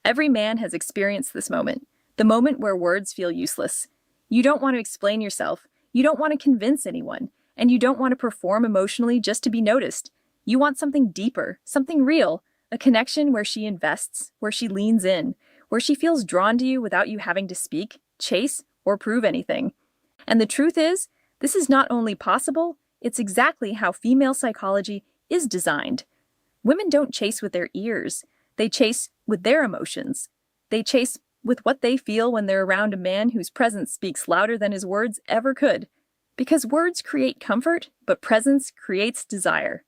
Every man has experienced this moment, the moment where words feel useless. You don't want to explain yourself, you don't want to convince anyone, and you don't want to perform emotionally just to be noticed. You want something deeper, something real, a connection where she invests, where she leans in, where she feels drawn to you without you having to speak, chase, or prove anything. And the truth is, this is not only possible, it's exactly how female psychology is designed. Women don't chase with their ears. They chase with their emotions. They chase with what they feel when they're around a man whose presence speaks louder than his words ever could. Because words create comfort, but presence creates desire.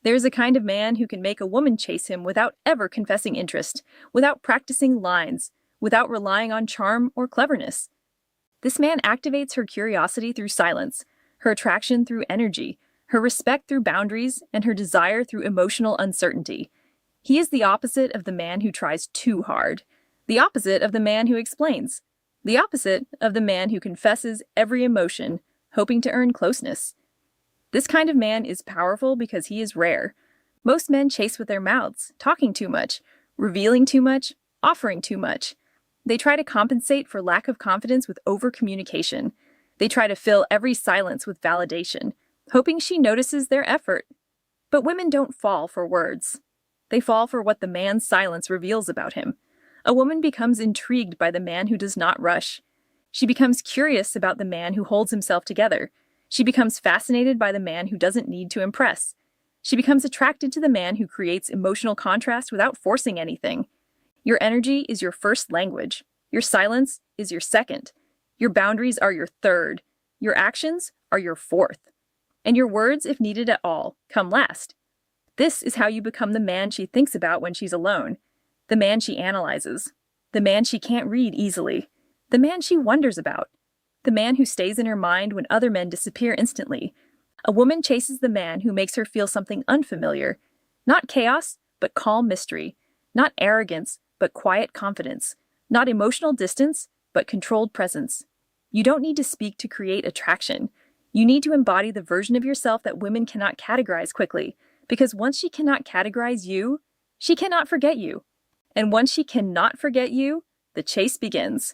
There's a kind of man who can make a woman chase him without ever confessing interest, without practicing lines, without relying on charm or cleverness. This man activates her curiosity through silence, her attraction through energy, her respect through boundaries, and her desire through emotional uncertainty. He is the opposite of the man who tries too hard, the opposite of the man who explains, the opposite of the man who confesses every emotion, hoping to earn closeness. This kind of man is powerful because he is rare. Most men chase with their mouths, talking too much, revealing too much, offering too much. They try to compensate for lack of confidence with over-communication. They try to fill every silence with validation, hoping she notices their effort. But women don't fall for words. They fall for what the man's silence reveals about him. A woman becomes intrigued by the man who does not rush. She becomes curious about the man who holds himself together. She becomes fascinated by the man who doesn't need to impress. She becomes attracted to the man who creates emotional contrast without forcing anything. Your energy is your first language. Your silence is your second. Your boundaries are your third. Your actions are your fourth. And your words, if needed at all, come last. This is how you become the man she thinks about when she's alone, the man she analyzes, the man she can't read easily, the man she wonders about, the man who stays in her mind when other men disappear instantly. A woman chases the man who makes her feel something unfamiliar, not chaos, but calm mystery, not arrogance, but quiet confidence, not emotional distance, but controlled presence. You don't need to speak to create attraction. You need to embody the version of yourself that women cannot categorize quickly, because once she cannot categorize you, she cannot forget you. And once she cannot forget you, the chase begins.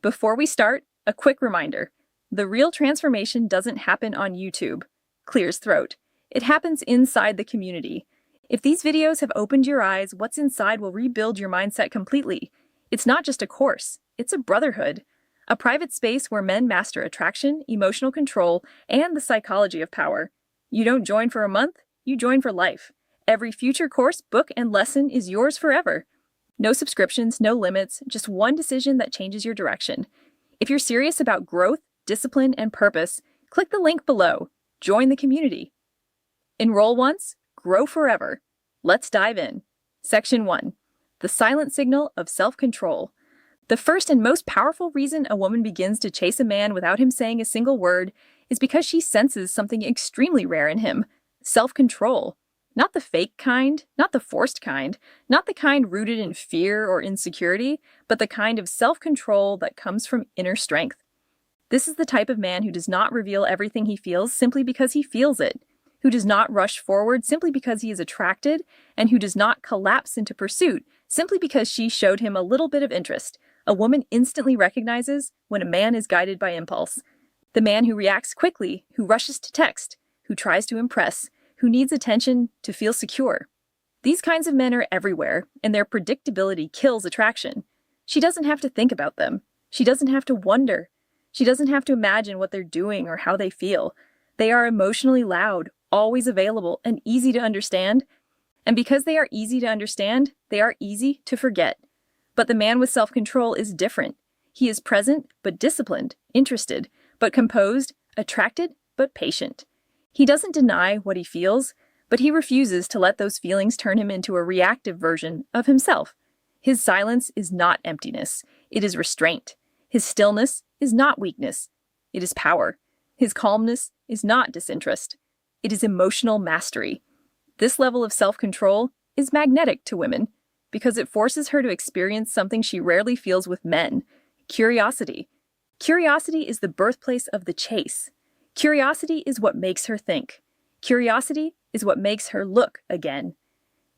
Before we start, a quick reminder. The real transformation doesn't happen on YouTube. Clears throat. It happens inside the community. If these videos have opened your eyes, what's inside will rebuild your mindset completely. It's not just a course, it's a brotherhood. A private space where men master attraction, emotional control, and the psychology of power. You don't join for a month, you join for life. Every future course, book, and lesson is yours forever. No subscriptions, no limits, just one decision that changes your direction. If you're serious about growth, discipline, and purpose, click the link below. Join the community. Enroll once, grow forever. Let's dive in. Section 1. The silent signal of self-control. The first and most powerful reason a woman begins to chase a man without him saying a single word is because she senses something extremely rare in him. Self-control. Not the fake kind, not the forced kind, not the kind rooted in fear or insecurity, but the kind of self-control that comes from inner strength. This is the type of man who does not reveal everything he feels simply because he feels it, who does not rush forward simply because he is attracted, and who does not collapse into pursuit simply because she showed him a little bit of interest. A woman instantly recognizes when a man is guided by impulse. The man who reacts quickly, who rushes to text, who tries to impress, who needs attention to feel secure. These kinds of men are everywhere, and their predictability kills attraction. She doesn't have to think about them. She doesn't have to wonder. She doesn't have to imagine what they're doing or how they feel. They are emotionally loud, always available, and easy to understand. And because they are easy to understand, they are easy to forget. But the man with self-control is different. He is present, but disciplined, interested, but composed, attracted, but patient. He doesn't deny what he feels, but he refuses to let those feelings turn him into a reactive version of himself. His silence is not emptiness. It is restraint. His stillness is not weakness. It is power. His calmness is not disinterest. It is emotional mastery. This level of self-control is magnetic to women because it forces her to experience something she rarely feels with men: curiosity. Curiosity is the birthplace of the chase. Curiosity is what makes her think. Curiosity is what makes her look again.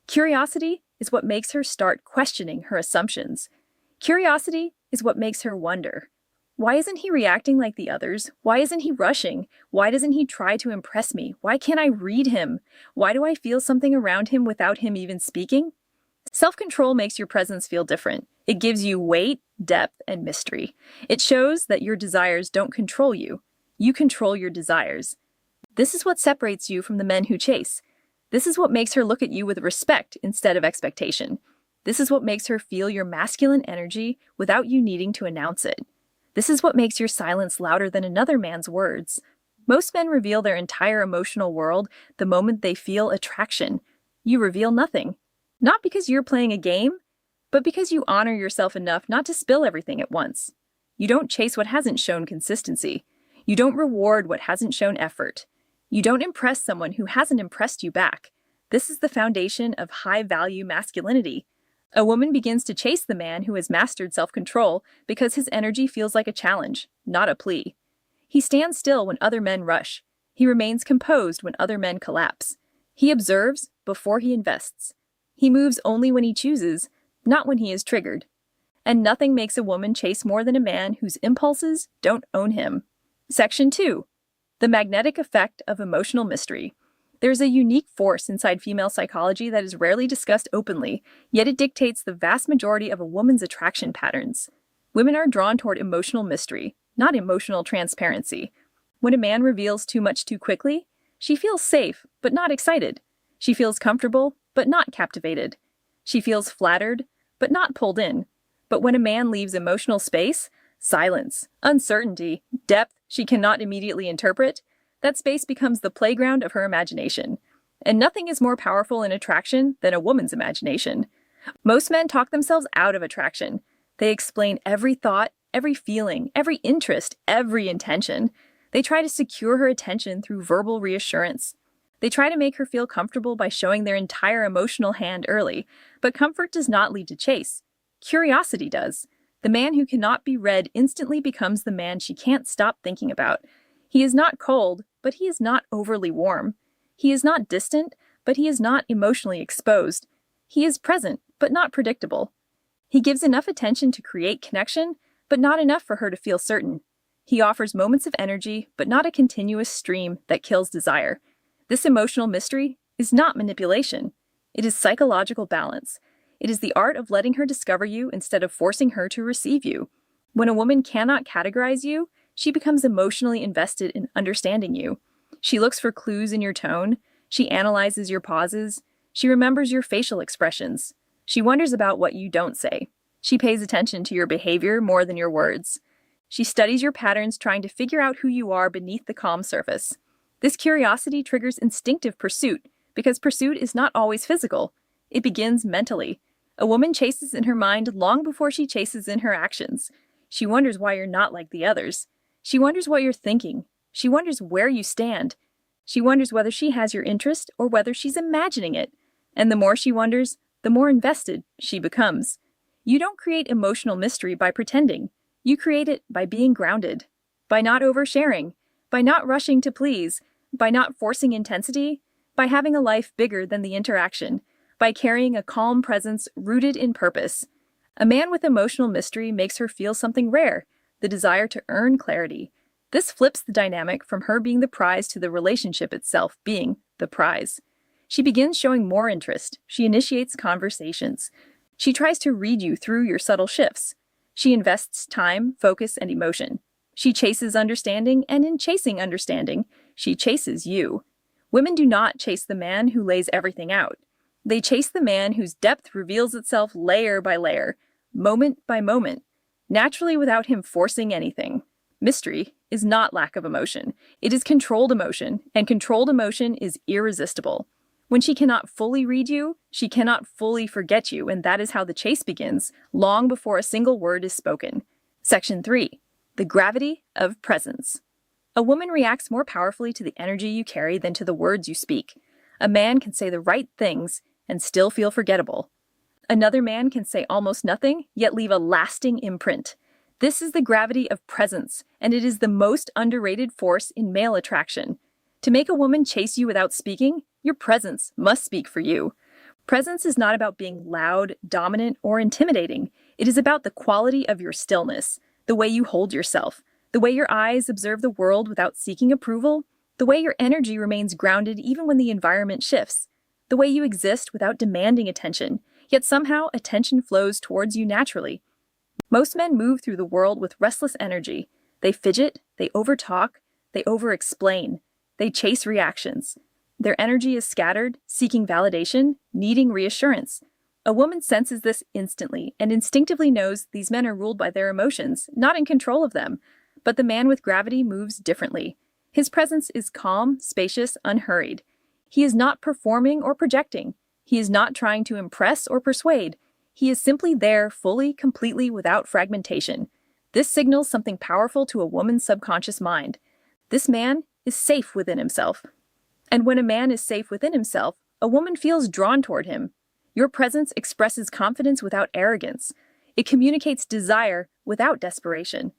Curiosity is what makes her start questioning her assumptions. Curiosity is what makes her wonder. Why isn't he reacting like the others? Why isn't he rushing? Why doesn't he try to impress me? Why can't I read him? Why do I feel something around him without him even speaking? Self-control makes your presence feel different. It gives you weight, depth, and mystery. It shows that your desires don't control you. You control your desires. This is what separates you from the men who chase. This is what makes her look at you with respect instead of expectation. This is what makes her feel your masculine energy without you needing to announce it. This is what makes your silence louder than another man's words. Most men reveal their entire emotional world the moment they feel attraction. You reveal nothing. Not because you're playing a game, but because you honor yourself enough not to spill everything at once. You don't chase what hasn't shown consistency. You don't reward what hasn't shown effort. You don't impress someone who hasn't impressed you back. This is the foundation of high-value masculinity. A woman begins to chase the man who has mastered self-control because his energy feels like a challenge, not a plea. He stands still when other men rush. He remains composed when other men collapse. He observes before he invests. He moves only when he chooses, not when he is triggered. And nothing makes a woman chase more than a man whose impulses don't own him. Section 2. The magnetic effect of emotional mystery. There's a unique force inside female psychology that is rarely discussed openly, yet it dictates the vast majority of a woman's attraction patterns. Women are drawn toward emotional mystery, not emotional transparency. When a man reveals too much too quickly, she feels safe, but not excited. She feels comfortable, but not captivated. She feels flattered, but not pulled in. But when a man leaves emotional space, silence, uncertainty, depth she cannot immediately interpret, that space becomes the playground of her imagination. And nothing is more powerful in attraction than a woman's imagination. Most men talk themselves out of attraction. They explain every thought, every feeling, every interest, every intention. They try to secure her attention through verbal reassurance. They try to make her feel comfortable by showing their entire emotional hand early, but comfort does not lead to chase. Curiosity does. The man who cannot be read instantly becomes the man she can't stop thinking about. He is not cold, but he is not overly warm. He is not distant, but he is not emotionally exposed. He is present, but not predictable. He gives enough attention to create connection, but not enough for her to feel certain. He offers moments of energy, but not a continuous stream that kills desire. This emotional mystery is not manipulation. It is psychological balance. It is the art of letting her discover you instead of forcing her to receive you. When a woman cannot categorize you, she becomes emotionally invested in understanding you. She looks for clues in your tone. She analyzes your pauses. She remembers your facial expressions. She wonders about what you don't say. She pays attention to your behavior more than your words. She studies your patterns, trying to figure out who you are beneath the calm surface. This curiosity triggers instinctive pursuit, because pursuit is not always physical. It begins mentally. A woman chases in her mind long before she chases in her actions. She wonders why you're not like the others. She wonders what you're thinking. She wonders where you stand. She wonders whether she has your interest or whether she's imagining it. And the more she wonders, the more invested she becomes. You don't create emotional mystery by pretending. You create it by being grounded, by not oversharing, by not rushing to please, by not forcing intensity, by having a life bigger than the interaction, by carrying a calm presence rooted in purpose. A man with emotional mystery makes her feel something rare, the desire to earn clarity. This flips the dynamic from her being the prize to the relationship itself being the prize. She begins showing more interest. She initiates conversations. She tries to read you through your subtle shifts. She invests time, focus, and emotion. She chases understanding, and in chasing understanding, she chases you. Women do not chase the man who lays everything out. They chase the man whose depth reveals itself layer by layer, moment by moment, naturally without him forcing anything. Mystery is not lack of emotion. It is controlled emotion, and controlled emotion is irresistible. When she cannot fully read you, she cannot fully forget you, and that is how the chase begins, long before a single word is spoken. Section 3. The gravity of presence. A woman reacts more powerfully to the energy you carry than to the words you speak. A man can say the right things and still feel forgettable. Another man can say almost nothing, yet leave a lasting imprint. This is the gravity of presence, and it is the most underrated force in male attraction. To make a woman chase you without speaking, your presence must speak for you. Presence is not about being loud, dominant, or intimidating. It is about the quality of your stillness, the way you hold yourself, the way your eyes observe the world without seeking approval, the way your energy remains grounded even when the environment shifts, the way you exist without demanding attention, yet somehow attention flows towards you naturally. Most men move through the world with restless energy. They fidget, they overtalk, they over-explain, they chase reactions. Their energy is scattered, seeking validation, needing reassurance. A woman senses this instantly and instinctively knows these men are ruled by their emotions, not in control of them. But the man with gravity moves differently. His presence is calm, spacious, unhurried. He is not performing or projecting. He is not trying to impress or persuade. He is simply there, fully, completely, without fragmentation. This signals something powerful to a woman's subconscious mind. This man is safe within himself. And when a man is safe within himself, a woman feels drawn toward him. Your presence expresses confidence without arrogance. It communicates desire without desperation.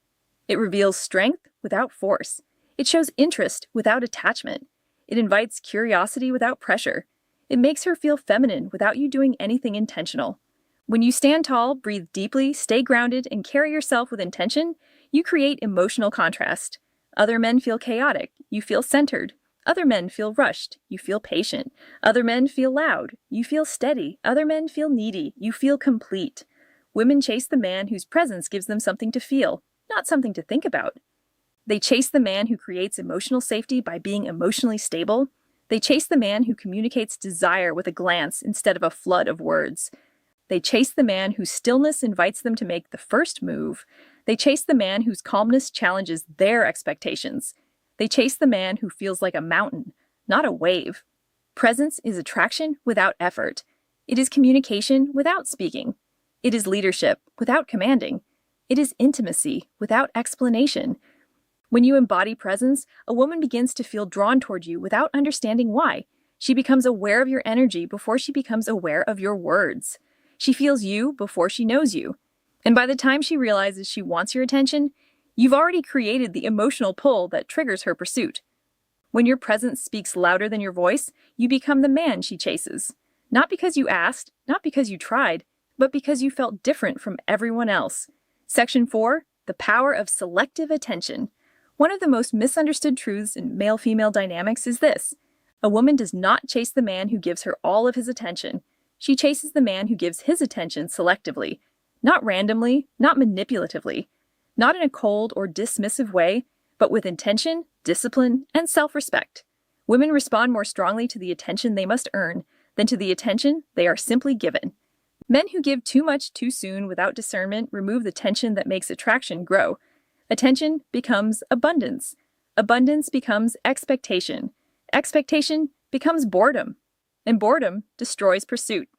It reveals strength without force. It shows interest without attachment. It invites curiosity without pressure. It makes her feel feminine without you doing anything intentional. When you stand tall, breathe deeply, stay grounded, and carry yourself with intention, you create emotional contrast. Other men feel chaotic. You feel centered. Other men feel rushed. You feel patient. Other men feel loud. You feel steady. Other men feel needy. You feel complete. Women chase the man whose presence gives them something to feel, not something to think about. They chase the man who creates emotional safety by being emotionally stable. They chase the man who communicates desire with a glance instead of a flood of words. They chase the man whose stillness invites them to make the first move. They chase the man whose calmness challenges their expectations. They chase the man who feels like a mountain, not a wave. Presence is attraction without effort. It is communication without speaking. It is leadership without commanding. It is intimacy without explanation. When you embody presence, a woman begins to feel drawn toward you without understanding why. She becomes aware of your energy before she becomes aware of your words. She feels you before she knows you. And by the time she realizes she wants your attention, you've already created the emotional pull that triggers her pursuit. When your presence speaks louder than your voice, you become the man she chases. Not because you asked, not because you tried, but because you felt different from everyone else. Section 4, the power of selective attention. One of the most misunderstood truths in male-female dynamics is this. A woman does not chase the man who gives her all of his attention. She chases the man who gives his attention selectively, not randomly, not manipulatively, not in a cold or dismissive way, but with intention, discipline, and self-respect. Women respond more strongly to the attention they must earn than to the attention they are simply given. Men who give too much too soon without discernment remove the tension that makes attraction grow. Attention becomes abundance. Abundance becomes expectation. Expectation becomes boredom. And boredom destroys pursuit.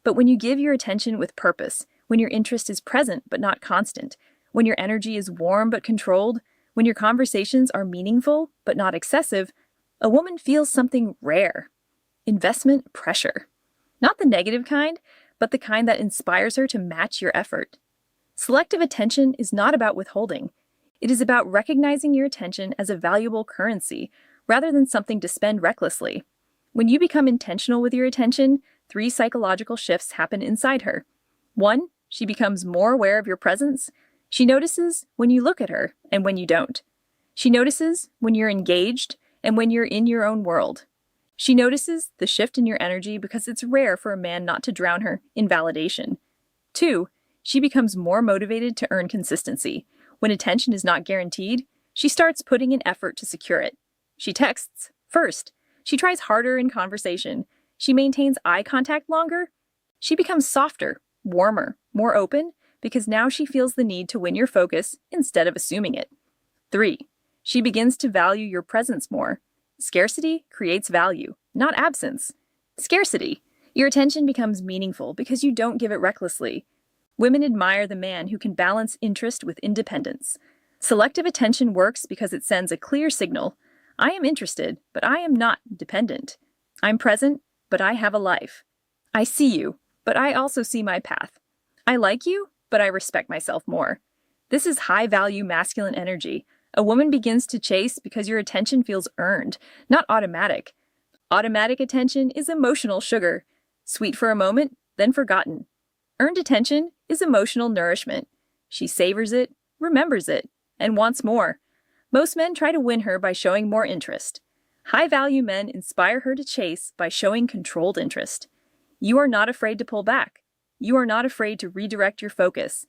But when you give your attention with purpose, when your interest is present but not constant, when your energy is warm but controlled, when your conversations are meaningful but not excessive, a woman feels something rare. Investment pressure. Not the negative kind, but the kind that inspires her to match your effort. Selective attention is not about withholding. It is about recognizing your attention as a valuable currency rather than something to spend recklessly. When you become intentional with your attention, 3 psychological shifts happen inside her. 1, she becomes more aware of your presence. She notices when you look at her and when you don't. She notices when you're engaged and when you're in your own world. She notices the shift in your energy because it's rare for a man not to drown her in validation. 2, she becomes more motivated to earn consistency. When attention is not guaranteed, she starts putting in effort to secure it. She texts first. She tries harder in conversation. She maintains eye contact longer. She becomes softer, warmer, more open, because now she feels the need to win your focus instead of assuming it. 3, she begins to value your presence more. Scarcity creates value, not absence. Scarcity. Your attention becomes meaningful because you don't give it recklessly. Women admire the man who can balance interest with independence. Selective attention works because it sends a clear signal. I am interested, but I am not dependent. I'm present, but I have a life. I see you, but I also see my path. I like you, but I respect myself more. This is high-value masculine energy. A woman begins to chase because your attention feels earned, not automatic. Automatic attention is emotional sugar. Sweet for a moment, then forgotten. Earned attention is emotional nourishment. She savors it, remembers it, and wants more. Most men try to win her by showing more interest. High-value men inspire her to chase by showing controlled interest. You are not afraid to pull back. You are not afraid to redirect your focus.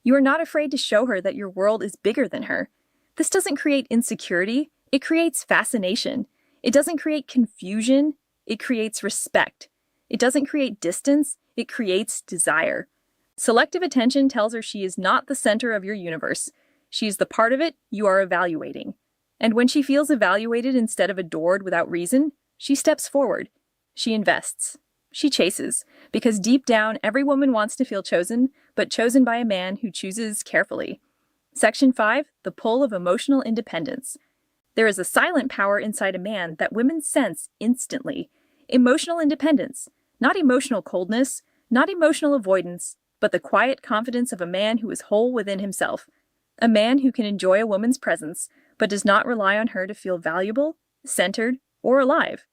You are not afraid to show her that your world is bigger than her. This doesn't create insecurity, it creates fascination. It doesn't create confusion, it creates respect. It doesn't create distance, it creates desire. Selective attention tells her she is not the center of your universe. She is the part of it you are evaluating. And when she feels evaluated instead of adored without reason, she steps forward. She invests. She chases, because deep down, every woman wants to feel chosen, but chosen by a man who chooses carefully. Section 5, the pull of emotional independence. There is a silent power inside a man that women sense instantly. Emotional independence, not emotional coldness, not emotional avoidance, but the quiet confidence of a man who is whole within himself. A man who can enjoy a woman's presence, but does not rely on her to feel valuable, centered, or alive.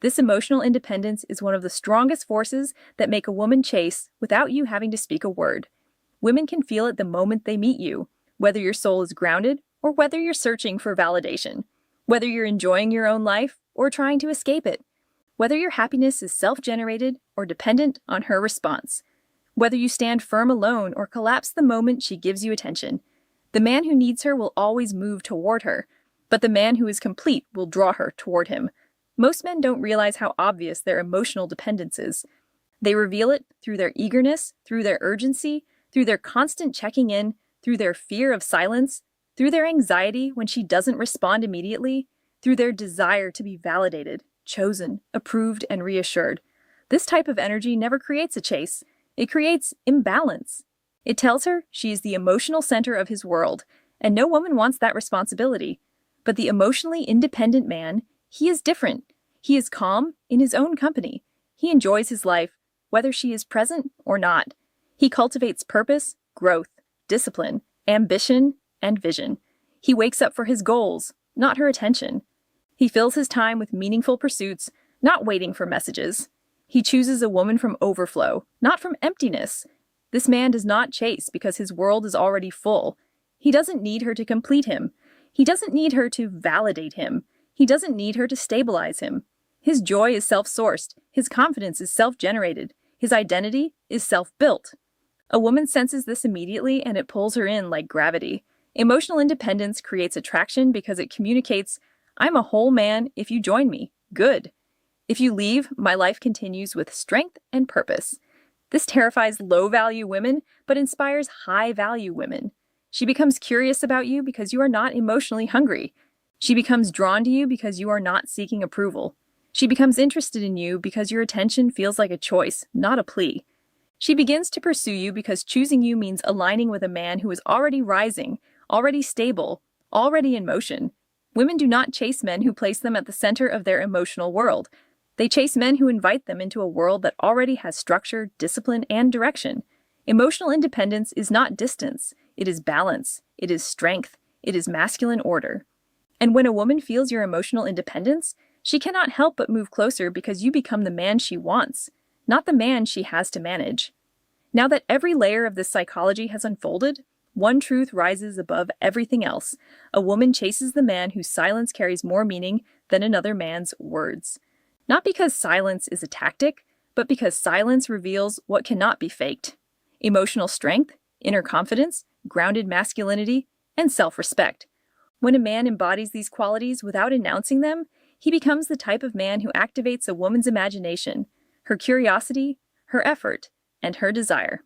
This emotional independence is one of the strongest forces that make a woman chase without you having to speak a word. Women can feel it the moment they meet you, whether your soul is grounded or whether you're searching for validation, whether you're enjoying your own life or trying to escape it, whether your happiness is self-generated or dependent on her response, whether you stand firm alone or collapse the moment she gives you attention. The man who needs her will always move toward her, but the man who is complete will draw her toward him. Most men don't realize how obvious their emotional dependence is. They reveal it through their eagerness, through their urgency, through their constant checking in, through their fear of silence, through their anxiety when she doesn't respond immediately, through their desire to be validated, chosen, approved, and reassured. This type of energy never creates a chase. It creates imbalance. It tells her she is the emotional center of his world, and no woman wants that responsibility. But the emotionally independent man, he is different. He is calm in his own company. He enjoys his life, whether she is present or not. He cultivates purpose, growth, discipline, ambition, and vision. He wakes up for his goals, not her attention. He fills his time with meaningful pursuits, not waiting for messages. He chooses a woman from overflow, not from emptiness. This man does not chase because his world is already full. He doesn't need her to complete him. He doesn't need her to validate him. He doesn't need her to stabilize him. His joy is self-sourced. His confidence is self-generated. His identity is self-built. A woman senses this immediately and it pulls her in like gravity. Emotional independence creates attraction because it communicates, I'm a whole man if you join me. Good. If you leave, my life continues with strength and purpose. This terrifies low-value women, but inspires high-value women. She becomes curious about you because you are not emotionally hungry. She becomes drawn to you because you are not seeking approval. She becomes interested in you because your attention feels like a choice, not a plea. She begins to pursue you because choosing you means aligning with a man who is already rising, already stable, already in motion. Women do not chase men who place them at the center of their emotional world. They chase men who invite them into a world that already has structure, discipline, and direction. Emotional independence is not distance. It is balance. It is strength. It is masculine order. And when a woman feels your emotional independence, she cannot help but move closer because you become the man she wants, not the man she has to manage. Now that every layer of this psychology has unfolded, one truth rises above everything else. A woman chases the man whose silence carries more meaning than another man's words. Not because silence is a tactic, but because silence reveals what cannot be faked. Emotional strength, inner confidence, grounded masculinity, and self-respect. When a man embodies these qualities without announcing them, he becomes the type of man who activates a woman's imagination, her curiosity, her effort, and her desire.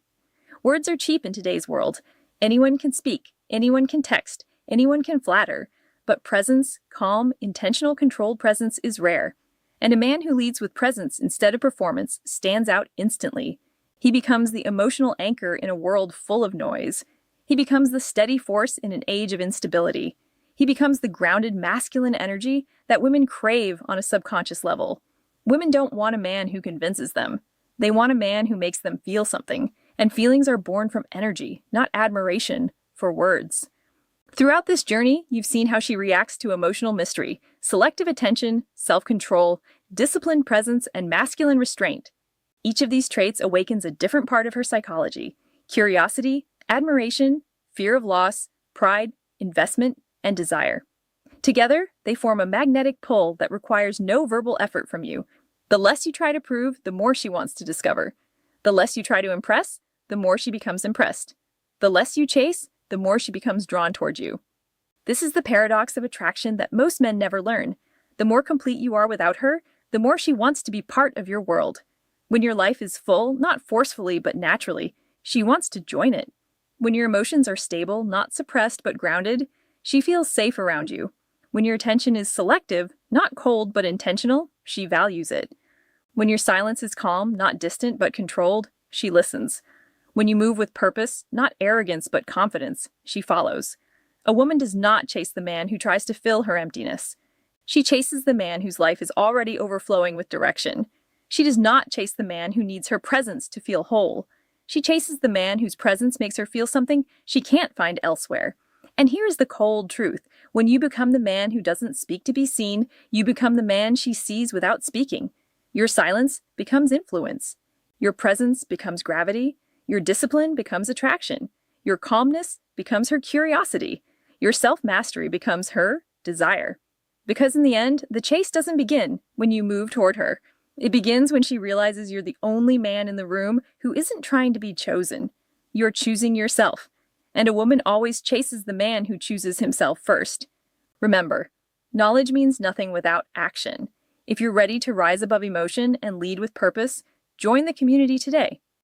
Words are cheap in today's world. Anyone can speak, anyone can text, anyone can flatter, but presence, calm, intentional, controlled presence is rare. And a man who leads with presence instead of performance stands out instantly. He becomes the emotional anchor in a world full of noise. He becomes the steady force in an age of instability. He becomes the grounded masculine energy that women crave on a subconscious level. Women don't want a man who convinces them. They want a man who makes them feel something, and feelings are born from energy, not admiration for words. Throughout this journey, you've seen how she reacts to emotional mystery, selective attention, self-control, disciplined presence, and masculine restraint. Each of these traits awakens a different part of her psychology: curiosity, admiration, fear of loss, pride, investment, and desire. Together, they form a magnetic pull that requires no verbal effort from you. The less you try to prove, the more she wants to discover. The less you try to impress, the more she becomes impressed. The less you chase, the more she becomes drawn toward you. This is the paradox of attraction that most men never learn. The more complete you are without her, the more she wants to be part of your world. When your life is full, not forcefully but naturally, she wants to join it. When your emotions are stable, not suppressed but grounded, she feels safe around you. When your attention is selective, not cold but intentional, she values it. When your silence is calm, not distant but controlled, she listens. When you move with purpose, not arrogance but confidence, she follows. A woman does not chase the man who tries to fill her emptiness. She chases the man whose life is already overflowing with direction. She does not chase the man who needs her presence to feel whole. She chases the man whose presence makes her feel something she can't find elsewhere. And here is the cold truth. When you become the man who doesn't speak to be seen, you become the man she sees without speaking. Your silence becomes influence. Your presence becomes gravity. Your discipline becomes attraction. Your calmness becomes her curiosity. Your self-mastery becomes her desire. Because in the end, the chase doesn't begin when you move toward her. It begins when she realizes you're the only man in the room who isn't trying to be chosen. You're choosing yourself. And a woman always chases the man who chooses himself first. Remember, knowledge means nothing without action. If you're ready to rise above emotion and lead with purpose, join the community today.